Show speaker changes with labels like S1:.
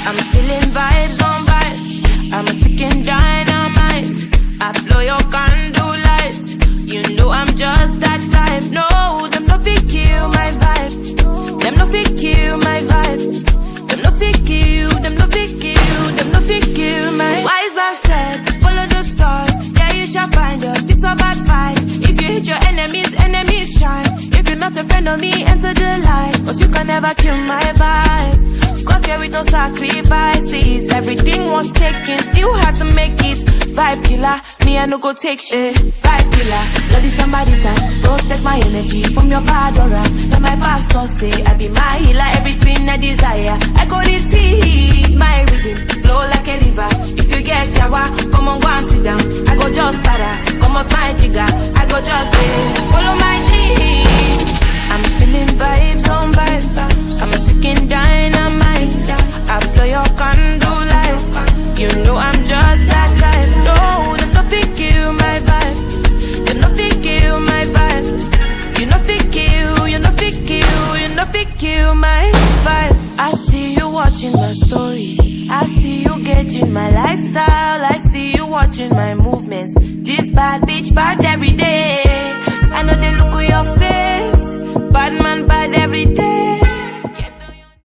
S1: I'm feeling vibes on vibes. I'm a ticking dynamite. I blow your candle light. You know I'm just that type. No, them no fit kill my vibe. Them no fit kill my vibe. Them no fit kill. Them no fit kill. Them no fit kill my. Wise man said, follow the stars. Yeah, you shall find a piece of advice. If you hit your enemies, enemies shine. If you're not a friend of me, enter the light. Cause you can never kill my vibe. Got here with no sacrifices. Everything was taken, still had to make it. Vibe killer, me I no go take shit. Vibe killer, love is somebody time. Protect my energy from your bad aura. Then my pastor say I be my healer, everything I desire. I go receive my rhythm, flow like a river. If you get yawa, come on go and sit down. I go just para, come on find jigger. I go just follow my dream. I'm feeling vibes on vibes. I'm a ticking dynamite. I blow your candle light. You know I'm just that type. No, there's nothing kill my vibe. There's nothing kill my vibe. You know fit kill, you know fit kill, you know fit kill my vibe. I see you watching my stories. I see you gauging my lifestyle. I see you watching my movements. This bad bitch bad every day.